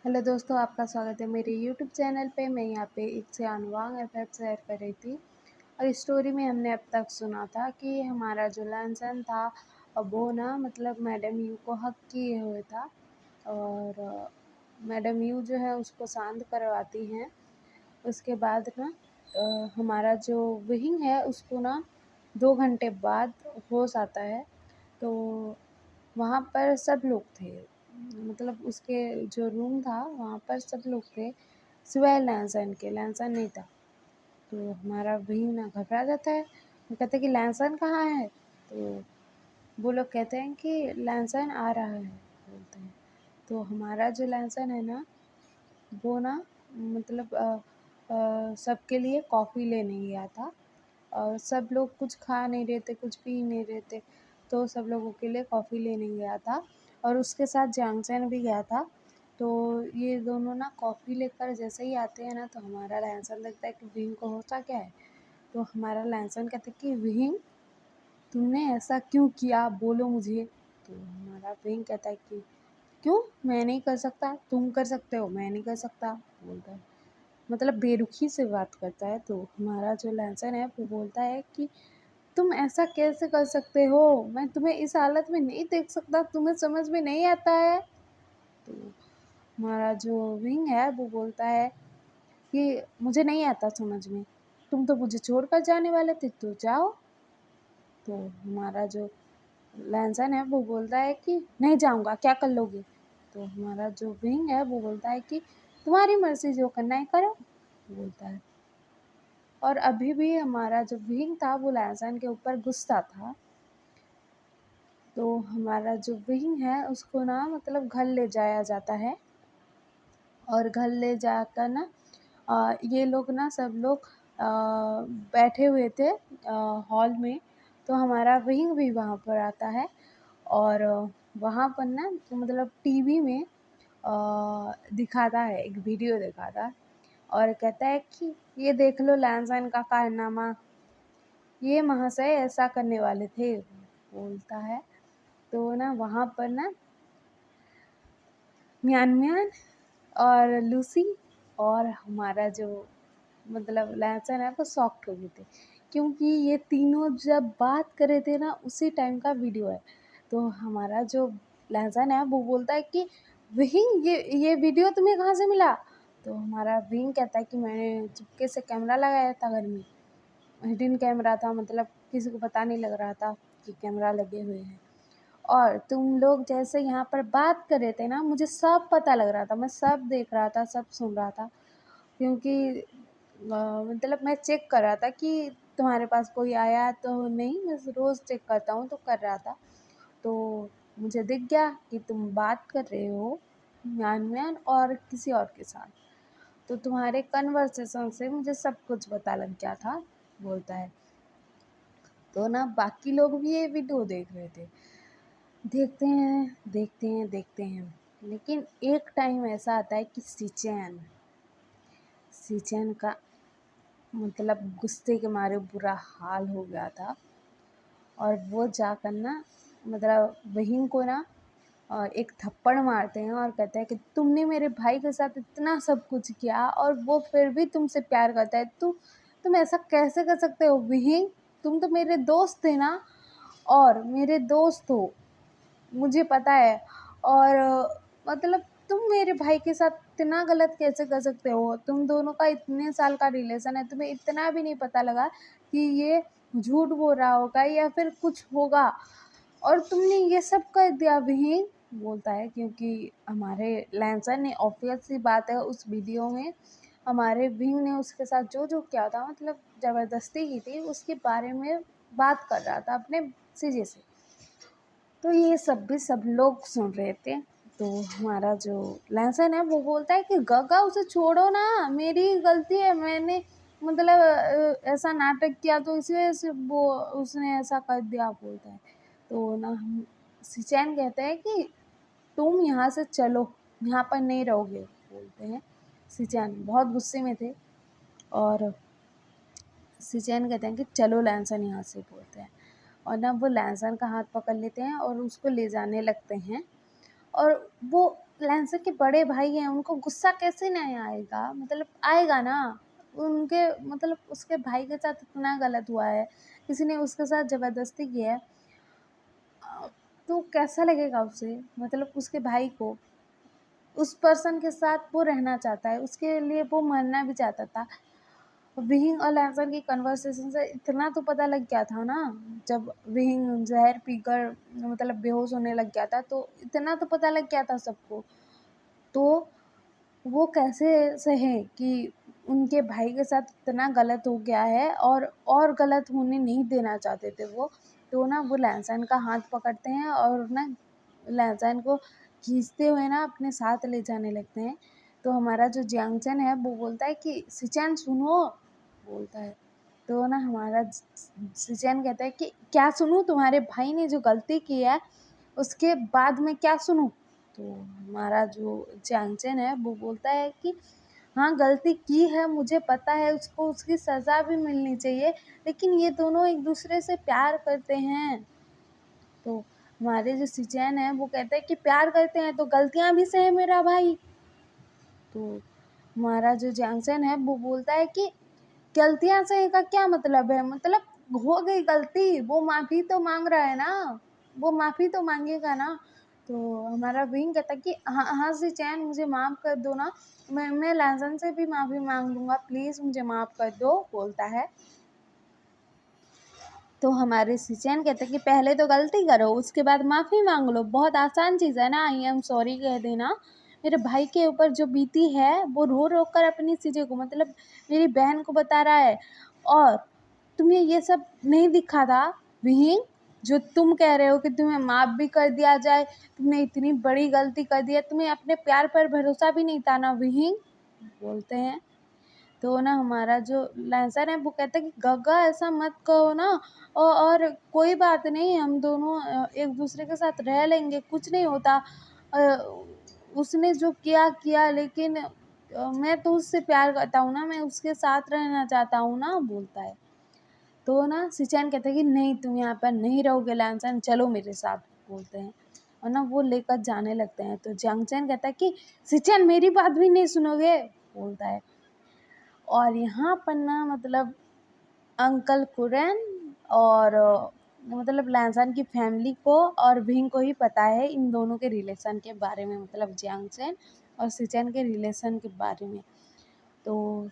Hello दोस्तों, आपका स्वागत है मेरे यूट्यूब चैनल पे। मैं यहाँ पे एक से अनुवांग इफ़ेक्ट शेयर कर रही थी। और इस स्टोरी में हमने अब तक सुना था कि हमारा जो लैनसन था वो ना मतलब मैडम यू को हक किए हुए था। और मैडम यू जो है उसको शांत करवाती हैं। उसके बाद ना हमारा जो विंग है उसको ना 2 घंटे बाद होश आता है। तो वहाँ पर सब लोग थे, मतलब उसके जो रूम था वहाँ पर सब लोग थे सिवाय लैंसन के। लैंसन नहीं था। तो हमारा भीम ना घबरा जाता है। वो कहते हैं कि लैंसन कहाँ है। तो वो लोग कहते हैं कि लैंसन आ रहा है, बोलते हैं। तो हमारा जो लैंसन है ना वो ना मतलब सबके लिए कॉफ़ी लेने गया था। और सब लोग कुछ खा नहीं रहे थे, कुछ पी नहीं रहे थे। तो सब लोगों के लिए कॉफ़ी लेने गया था और उसके साथ जैंगचैन भी गया था। तो ये दोनों ना कॉफ़ी लेकर जैसे ही आते हैं ना तो हमारा लैंसन लगता है कि विंग को होता क्या है। तो हमारा लैंसन कहते हैं कि विंग, तुमने ऐसा क्यों किया, बोलो मुझे। तो हमारा विंग कहता है कि क्यों, मैं नहीं कर सकता, तुम कर सकते हो, मैं नहीं कर सकता, बोलता है। मतलब बेरुखी से बात करता है। तो हमारा जो लैंसन है वो बोलता है कि तुम ऐसा कैसे कर सकते हो, मैं तुम्हें इस हालत में नहीं देख सकता, तुम्हें समझ में नहीं आता है। तो हमारा जो विंग है वो बोलता है कि मुझे नहीं आता समझ में, तुम तो मुझे छोड़कर जाने वाले थे, तो जाओ। तो हमारा जो लैंसन है वो बोलता है कि नहीं जाऊंगा, क्या कर लोगे। तो हमारा जो विंग है वो बोलता है कि तुम्हारी मर्ज़ी, जो करना है करो, बोलता है। और अभी भी हमारा जो विंग था वो लैंसन के ऊपर गुस्सा था। तो हमारा जो विंग है उसको ना मतलब घर ले जाया जाता है। और घर ले जाकर ना ये लोग ना सब लोग बैठे हुए थे हॉल में। तो हमारा विंग भी वहाँ पर आता है। और वहाँ पर ना मतलब टीवी में दिखाता है, एक वीडियो दिखाता है। और कहता है कि ये देख लो लैंसन का कारनामा, ये महाशय ऐसा करने वाले थे, बोलता है। तो ना वहाँ पर ना म्यान म्यान और लूसी और हमारा जो मतलब लैंसन है वो शॉक्ड हो गए थे, क्योंकि ये तीनों जब बात कर रहे थे ना उसी टाइम का वीडियो है। तो हमारा जो लैंसन है वो बोलता है कि विंग, ये वीडियो तुम्हें कहाँ से मिला। तो हमारा विंग कहता है कि मैंने चुपके से कैमरा लगाया था घर में, हिडन कैमरा था, मतलब किसी को पता नहीं लग रहा था कि कैमरा लगे हुए हैं। और तुम लोग जैसे यहाँ पर बात कर रहे थे ना, मुझे सब पता लग रहा था, मैं सब देख रहा था, सब सुन रहा था। क्योंकि मतलब मैं चेक कर रहा था कि तुम्हारे पास कोई आया तो नहीं, मैं रोज़ चेक करता हूँ तो कर रहा था। तो मुझे दिख गया कि तुम बात कर रहे हो म्यान म्यान और किसी और के साथ। तो तुम्हारे कन्वर्सेशन से मुझे सब कुछ पता लग गया था, बोलता है। तो ना बाकी लोग भी ये वीडियो देख रहे थे। देखते हैं, देखते हैं, देखते हैं। लेकिन एक टाइम ऐसा आता है कि सिचैन सिचैन का मतलब गुस्से के मारे बुरा हाल हो गया था। और वो जाकर ना मतलब वहीम को ना एक थप्पड़ मारते हैं और कहते हैं कि तुमने मेरे भाई के साथ इतना सब कुछ किया और वो फिर भी तुमसे प्यार करता है, तुम ऐसा कैसे कर सकते हो वहीम, तुम तो मेरे दोस्त थे ना, और मेरे दोस्त हो, मुझे पता है। और मतलब तुम मेरे भाई के साथ इतना गलत कैसे कर सकते हो, तुम दोनों का इतने साल का रिलेशन है, तुम्हें इतना भी नहीं पता लगा कि ये झूठ बोल रहा होगा या फिर कुछ होगा, और तुमने ये सब कर दिया विहीन, बोलता है। क्योंकि हमारे लैंसर ने, ऑब्वियस सी बात है, उस वीडियो में हमारे विंग ने उसके साथ जो जो किया था, मतलब ज़बरदस्ती की थी, उसके बारे में बात कर रहा था अपने सीजे से। तो ये सब भी सब लोग सुन रहे थे। तो हमारा जो लहसन है वो बोलता है कि गगा उसे छोड़ो ना, मेरी गलती है, मैंने मतलब ऐसा नाटक किया तो इसी वजह से वो उसने ऐसा कर दिया, बोलता है। तो ना हम सिचैन कहते हैं कि तुम यहाँ से चलो, यहाँ पर नहीं रहोगे, बोलते हैं। सिचैन बहुत गुस्से में थे। और सिचैन कहते हैं कि चलो लैंसन यहाँ से, बोलते हैं। और ना वो लैंसन का हाथ पकड़ लेते हैं और उसको ले जाने लगते हैं। और वो लैंसर के बड़े भाई हैं, उनको गुस्सा कैसे नहीं आएगा, मतलब आएगा ना। उनके मतलब उसके भाई के साथ इतना गलत हुआ है, किसी ने उसके साथ ज़बरदस्ती की है, तो कैसा लगेगा उसे, मतलब उसके भाई को। उस पर्सन के साथ वो रहना चाहता है, उसके लिए वो मरना भी चाहता था। विहिंग और लैंसर की कन्वर्सेशन से इतना तो पता लग गया था ना, जब विहिंग ज़हर पीकर मतलब बेहोश होने लग गया था, तो इतना तो पता लग गया था सबको। तो वो कैसे सहे कि उनके भाई के साथ इतना गलत हो गया है, और गलत होने नहीं देना चाहते थे वो। तो ना वो लैंसन का हाथ पकड़ते हैं और ना लैंसन को खींचते हुए ना अपने साथ ले जाने लगते हैं। तो हमारा जो जियांगचन है वो बोलता है कि सिचेन सुनो, बोलता है। तो ना हमारा सिचेन कहता है कि क्या सुनूं, तुम्हारे भाई ने जो गलती की है उसके बाद में क्या सुनूं। तो हमारा जो जियांगचन है वो बोलता है कि हाँ, गलती की है, मुझे पता है, उसको उसकी सज़ा भी मिलनी चाहिए, लेकिन ये दोनों एक दूसरे से प्यार करते हैं। तो हमारे जो सिचेन है वो कहते हैं कि प्यार करते हैं तो गलतियाँ भी सहे मेरा भाई। तो हमारा जो जियांगचन है वो बोलता है कि गलतियाँ सहे का क्या मतलब है, मतलब हो गई गलती, वो माफ़ी तो मांग रहा है ना, वो माफ़ी तो मांगेगा ना। तो हमारा विंग कहता है कि हाँ हाँ सिचेन, मुझे माफ़ कर दो ना, मैं लैंसन से भी माफ़ी मांग लूँगा, प्लीज़ मुझे माफ़ कर दो, बोलता है। तो हमारे सिचेन कहते हैं कि पहले तो गलती करो, उसके बाद माफ़ी मांग लो, बहुत आसान चीज़ है ना, आई एम सॉरी कह देना। मेरे भाई के ऊपर जो बीती है वो रो रो कर अपनी चीज़ों को, मतलब मेरी बहन को बता रहा है, और तुम्हें ये सब नहीं दिखा था विहीन, जो तुम कह रहे हो कि तुम्हें माफ़ भी कर दिया जाए, तुमने इतनी बड़ी गलती कर दी है, तुम्हें अपने प्यार पर भरोसा भी नहीं था ना विहीन, बोलते हैं। तो ना हमारा जो लैंसर है वो कहता है कि गग्गा ऐसा मत कहो ना, और कोई बात नहीं, हम दोनों एक दूसरे के साथ रह लेंगे, कुछ नहीं होता। अ, उसने जो किया किया, लेकिन मैं तो उससे प्यार करता हूँ ना, मैं उसके साथ रहना चाहता हूँ ना, बोलता है। तो ना सिचेन कहता है कि नहीं, तुम यहाँ पर नहीं रहोगे लैंसन, चलो मेरे साथ, बोलते हैं। और ना वो लेकर जाने लगते हैं। तो जियांगचैन कहता है कि सिचेन मेरी बात भी नहीं सुनोगे, बोलता है। और यहाँ पर ना मतलब अंकल कुरैन और मतलब लैंसन की फैमिली को और विंग को ही पता है इन दोनों के रिलेशन के बारे में, मतलब जियांगचैन और सिचेन के रिलेशन के बारे में। तो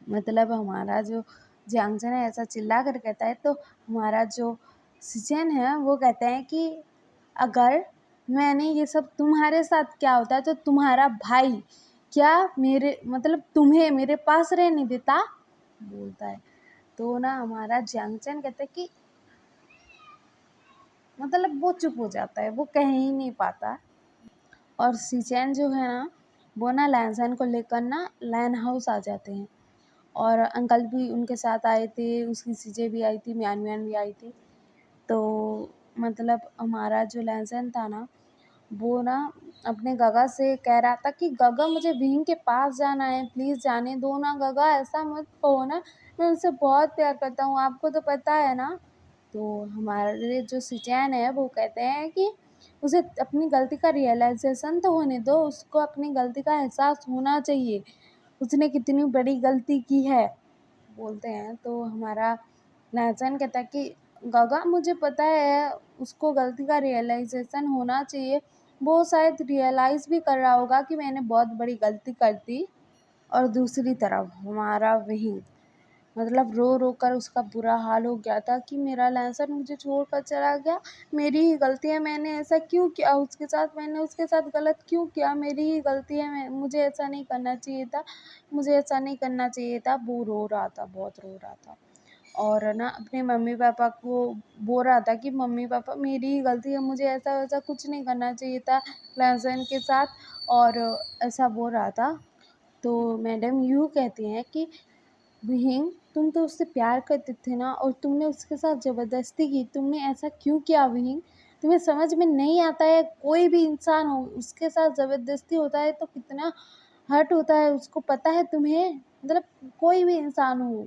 मतलब हमारा जो जियांगचैन है ऐसा चिल्ला कर कहता है, तो हमारा जो सिचेन है वो कहते हैं कि अगर मैंने ये सब तुम्हारे साथ क्या होता है, तो तुम्हारा भाई क्या मेरे मतलब तुम्हें मेरे पास रहने देता, बोलता है। तो ना हमारा जियांगचैन कहता है कि मतलब वो चुप हो जाता है, वो कह ही नहीं पाता। और सिचेन जो है ना वो ना लैंसन को लेकर ना लैन हाउस आ जाते हैं, और अंकल भी उनके साथ आए थे, उसकी चीज़ें भी आई थी, म्यान म्यान भी आई थी। तो मतलब हमारा जो लैंसन था ना वो ना अपने गगा से कह रहा था कि गगा मुझे विंग के पास जाना है, प्लीज़ जाने दो ना गगा, ऐसा मत कहो ना, मैं उससे बहुत प्यार करता हूँ, आपको तो पता है ना। तो हमारे जो सिचैन है वो कहते हैं कि उसे अपनी गलती का रियलाइजेशन तो होने दो, उसको अपनी गलती का एहसास होना चाहिए, उसने कितनी बड़ी गलती की है, बोलते हैं। तो हमारा लहसन कहता है कि गगा मुझे पता है उसको गलती का रियलाइजेशन होना चाहिए, वो शायद रियलाइज़ भी कर रहा होगा कि मैंने बहुत बड़ी गलती कर दी। और दूसरी तरफ हमारा वही मतलब रो रो कर उसका बुरा हाल हो गया था कि मेरा लहसुन मुझे छोड़कर चला गया, मेरी ही गलती है, मैंने ऐसा क्यों किया उसके साथ, मैंने उसके साथ गलत क्यों किया, मेरी ही गलती है, मैं मुझे ऐसा नहीं करना चाहिए था, मुझे ऐसा नहीं करना चाहिए था। वो रो रहा था, बहुत रो रहा था, और ना अपने मम्मी पापा को बोल रहा था कि मम्मी पापा मेरी ही गलती है, मुझे ऐसा वैसा कुछ नहीं करना चाहिए था लहसुन के साथ, और ऐसा बोल रहा था। तो मैडम यूँ कहती हैं कि विहीन, तुम तो उससे प्यार करते थे ना, और तुमने उसके साथ ज़बरदस्ती की, तुमने ऐसा क्यों किया विहीन? तुम्हें समझ में नहीं आता है, कोई भी इंसान हो उसके साथ ज़बरदस्ती होता है तो कितना हर्ट होता है, उसको पता है तुम्हें? मतलब कोई भी इंसान हो,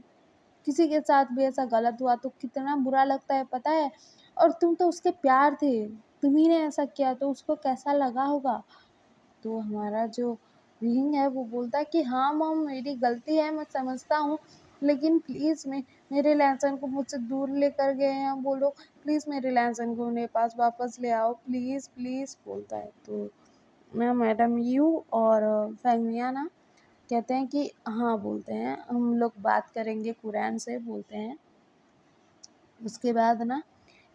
किसी के साथ भी ऐसा गलत हुआ तो कितना बुरा लगता है, पता है? और तुम तो उसके प्यार थे, तुम्ही ने ऐसा किया तो उसको कैसा लगा होगा। तो हमारा जो विंग है वो बोलता है कि हाँ मॉम, मेरी गलती है, मैं समझता हूँ, लेकिन प्लीज़ मेरे लहसन को मुझसे दूर लेकर गए हैं वो लोग, प्लीज़ मेरे लहसन को मेरे पास वापस ले आओ, प्लीज़ प्लीज़ बोलता है। तो मैं मैडम यू और फहमिया ना कहते हैं कि हाँ, बोलते हैं हम लोग बात करेंगे कुरैन से, बोलते हैं। उसके बाद ना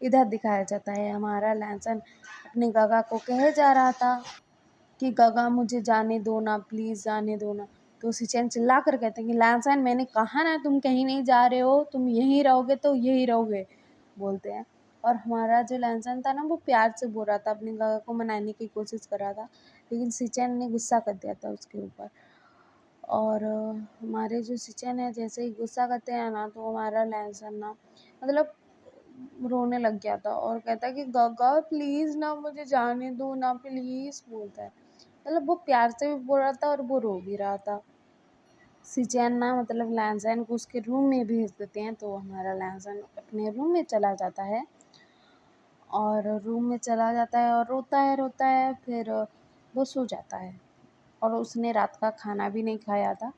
इधर दिखाया जाता है हमारा लहसन अपने गगा को कहे जा रहा था कि गगा मुझे जाने दो ना, प्लीज़ जाने दो ना। तो सिचेन चिल्ला कर कहते हैं कि लहसन, मैंने कहा ना तुम कहीं नहीं जा रहे हो, तुम यहीं रहोगे तो यहीं रहोगे, बोलते हैं। और हमारा जो लहसन था ना वो प्यार से बोल रहा था, अपने गगा को मनाने की कोशिश कर रहा था, लेकिन सिचेन ने गुस्सा कर दिया था उसके ऊपर। और हमारे जो सिचेन है जैसे ही गुस्सा करते हैं ना तो हमारा लहसन ना मतलब रोने लग गया था और कहता है कि गगा प्लीज़ ना मुझे जाने दो ना, प्लीज़ बोलता है। मतलब वो प्यार से भी बोल रहा था और वो रो भी रहा था। सिचेन ना मतलब लैंसैन को उसके रूम में भेज देते हैं, तो हमारा लैंसैन अपने रूम में चला जाता है और रूम में चला जाता है और रोता है, फिर वो सो जाता है और उसने रात का खाना भी नहीं खाया था।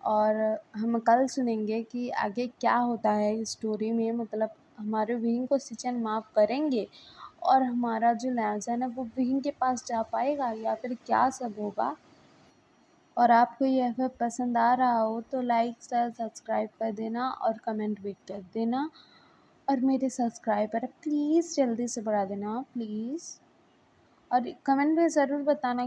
और हम कल सुनेंगे कि आगे क्या होता है इस स्टोरी में, मतलब हमारे विंग को सिचेन माफ़ करेंगे और हमारा जो लैंसैन है वो विंग के पास जा पाएगा या फिर क्या सब होगा। और आपको ये एफ़एफ पसंद आ रहा हो तो लाइक शेयर सब्सक्राइब कर देना और कमेंट भी कर देना और मेरे सब्सक्राइबर प्लीज़ जल्दी से बढ़ा देना प्लीज़, और कमेंट में ज़रूर बताना